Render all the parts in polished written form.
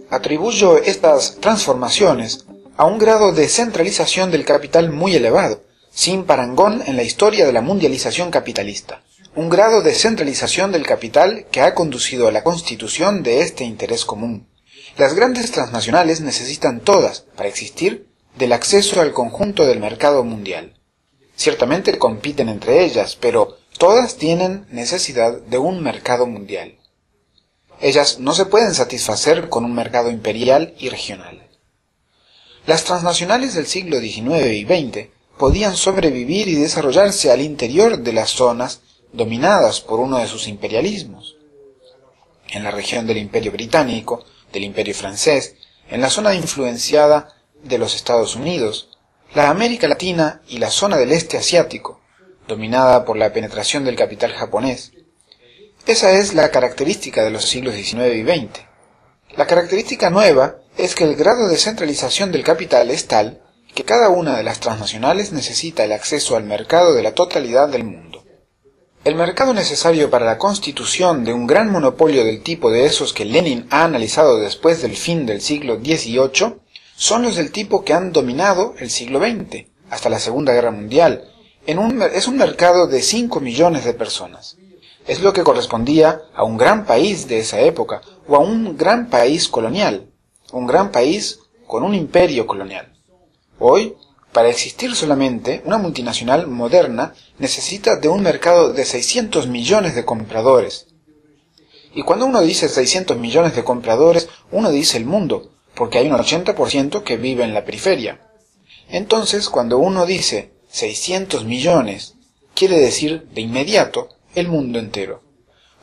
Atribuyo estas transformaciones a un grado de centralización del capital muy elevado, sin parangón en la historia de la mundialización capitalista. Un grado de centralización del capital que ha conducido a la constitución de este interés común. Las grandes transnacionales necesitan todas, para existir, del acceso al conjunto del mercado mundial. Ciertamente compiten entre ellas, pero todas tienen necesidad de un mercado mundial. Ellas no se pueden satisfacer con un mercado imperial y regional. Las transnacionales del siglo XIX y XX podían sobrevivir y desarrollarse al interior de las zonas dominadas por uno de sus imperialismos. En la región del Imperio Británico, del Imperio Francés, en la zona influenciada de los Estados Unidos, la América Latina y la zona del Este Asiático, dominada por la penetración del capital japonés. Esa es la característica de los siglos XIX y XX. La característica nueva es que el grado de centralización del capital es tal que cada una de las transnacionales necesita el acceso al mercado de la totalidad del mundo. El mercado necesario para la constitución de un gran monopolio del tipo de esos que Lenin ha analizado después del fin del siglo XVIII son los del tipo que han dominado el siglo XX, hasta la Segunda Guerra Mundial. Es un mercado de 5 millones de personas. Es lo que correspondía a un gran país de esa época, o a un gran país colonial, un gran país con un imperio colonial. Hoy, para existir solamente, una multinacional moderna necesita de un mercado de 600 millones de compradores. Y cuando uno dice 600 millones de compradores, uno dice el mundo, porque hay un 80% que vive en la periferia. Entonces, cuando uno dice 600 millones, quiere decir de inmediato el mundo entero.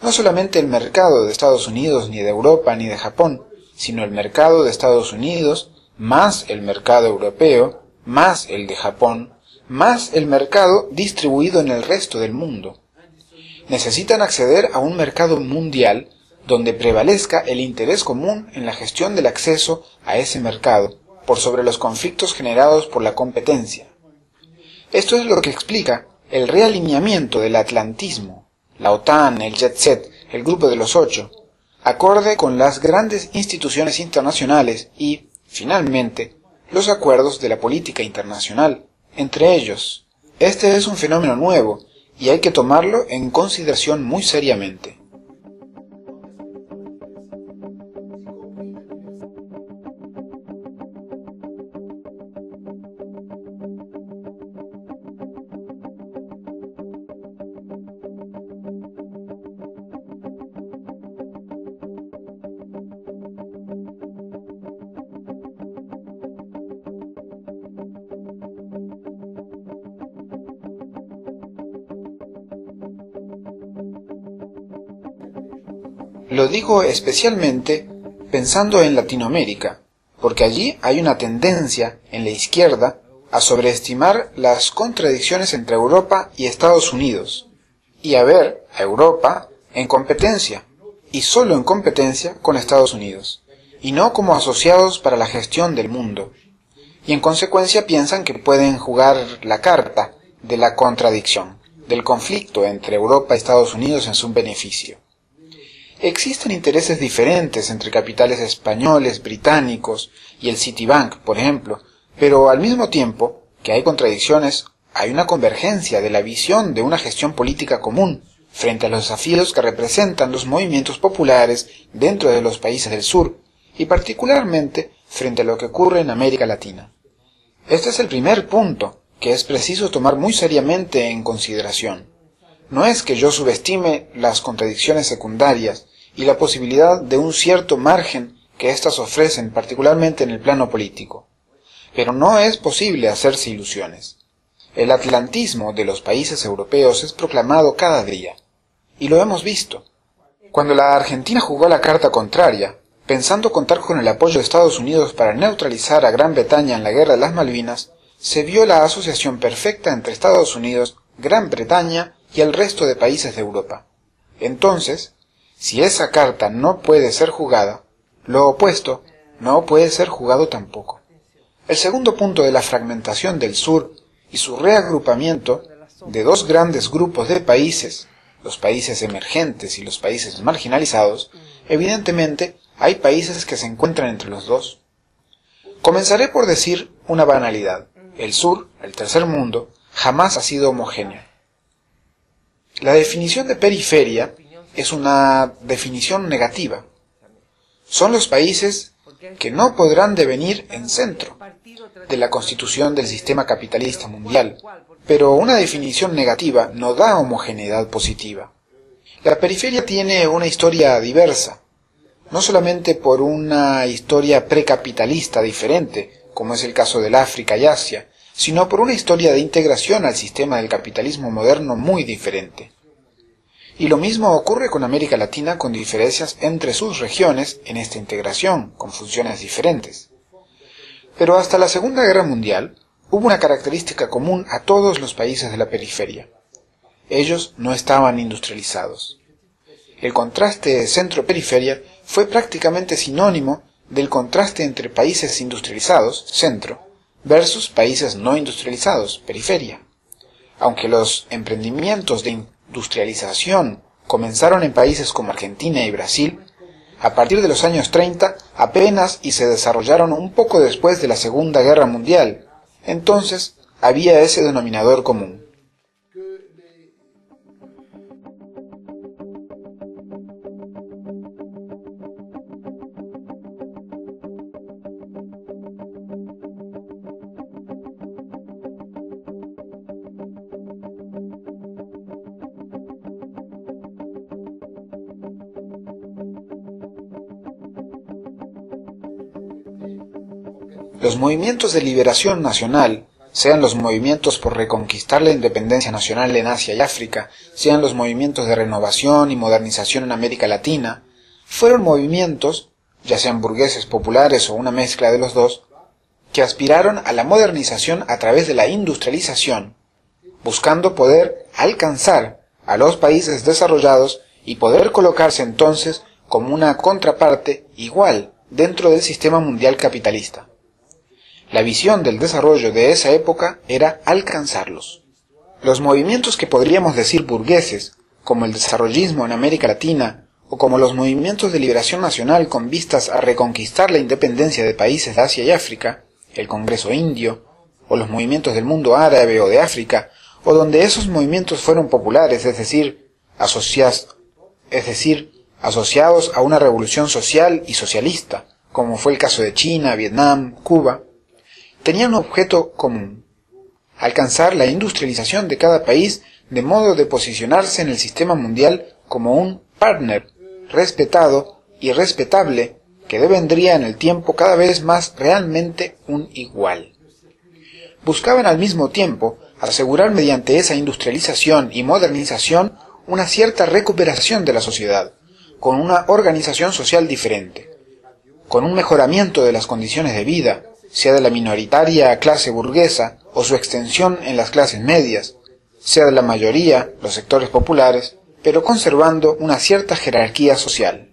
No solamente el mercado de Estados Unidos, ni de Europa, ni de Japón, sino el mercado de Estados Unidos, más el mercado europeo, más el de Japón, más el mercado distribuido en el resto del mundo. Necesitan acceder a un mercado mundial donde prevalezca el interés común en la gestión del acceso a ese mercado, por sobre los conflictos generados por la competencia. Esto es lo que explica el realineamiento del atlantismo, la OTAN, el Jet Set, el Grupo de los Ocho, acorde con las grandes instituciones internacionales y, finalmente, los acuerdos de la política internacional, entre ellos. Este es un fenómeno nuevo y hay que tomarlo en consideración muy seriamente. Lo digo especialmente pensando en Latinoamérica, porque allí hay una tendencia en la izquierda a sobreestimar las contradicciones entre Europa y Estados Unidos, y a ver a Europa en competencia, y solo en competencia con Estados Unidos, y no como asociados para la gestión del mundo, y en consecuencia piensan que pueden jugar la carta de la contradicción, del conflicto entre Europa y Estados Unidos en su beneficio. Existen intereses diferentes entre capitales españoles, británicos y el Citibank, por ejemplo, pero al mismo tiempo que hay contradicciones, hay una convergencia de la visión de una gestión política común frente a los desafíos que representan los movimientos populares dentro de los países del sur, y particularmente frente a lo que ocurre en América Latina. Este es el primer punto que es preciso tomar muy seriamente en consideración. No es que yo subestime las contradicciones secundarias y la posibilidad de un cierto margen que éstas ofrecen, particularmente en el plano político. Pero no es posible hacerse ilusiones. El atlantismo de los países europeos es proclamado cada día, y lo hemos visto. Cuando la Argentina jugó la carta contraria, pensando contar con el apoyo de Estados Unidos para neutralizar a Gran Bretaña en la Guerra de las Malvinas, se vio la asociación perfecta entre Estados Unidos, Gran Bretaña y el resto de países de Europa. Entonces, si esa carta no puede ser jugada, lo opuesto no puede ser jugado tampoco. El segundo punto de la fragmentación del sur y su reagrupamiento de dos grandes grupos de países, los países emergentes y los países marginalizados, evidentemente hay países que se encuentran entre los dos. Comenzaré por decir una banalidad. El sur, el tercer mundo, jamás ha sido homogéneo. La definición de periferia es una definición negativa. Son los países que no podrán devenir en centro de la constitución del sistema capitalista mundial, pero una definición negativa no da homogeneidad positiva. La periferia tiene una historia diversa, no solamente por una historia precapitalista diferente, como es el caso del África y Asia, sino por una historia de integración al sistema del capitalismo moderno muy diferente. Y lo mismo ocurre con América Latina, con diferencias entre sus regiones en esta integración, con funciones diferentes. Pero hasta la Segunda Guerra Mundial hubo una característica común a todos los países de la periferia. Ellos no estaban industrializados. El contraste centro-periferia fue prácticamente sinónimo del contraste entre países industrializados, centro, versus países no industrializados, periferia. Aunque los emprendimientos de industrialización comenzaron en países como Argentina y Brasil, a partir de los años 30 apenas y se desarrollaron un poco después de la Segunda Guerra Mundial. Entonces había ese denominador común. Los movimientos de liberación nacional, sean los movimientos por reconquistar la independencia nacional en Asia y África, sean los movimientos de renovación y modernización en América Latina, fueron movimientos, ya sean burgueses, populares o una mezcla de los dos, que aspiraron a la modernización a través de la industrialización, buscando poder alcanzar a los países desarrollados y poder colocarse entonces como una contraparte igual dentro del sistema mundial capitalista. La visión del desarrollo de esa época era alcanzarlos. Los movimientos que podríamos decir burgueses, como el desarrollismo en América Latina, o como los movimientos de liberación nacional con vistas a reconquistar la independencia de países de Asia y África, el Congreso Indio, o los movimientos del mundo árabe o de África, o donde esos movimientos fueron populares, es decir, asociados a una revolución social y socialista, como fue el caso de China, Vietnam, Cuba, tenían un objeto común: alcanzar la industrialización de cada país de modo de posicionarse en el sistema mundial como un partner respetado y respetable que devendría en el tiempo cada vez más realmente un igual. Buscaban al mismo tiempo asegurar mediante esa industrialización y modernización una cierta recuperación de la sociedad, con una organización social diferente, con un mejoramiento de las condiciones de vida, sea de la minoritaria clase burguesa o su extensión en las clases medias, sea de la mayoría, los sectores populares, pero conservando una cierta jerarquía social.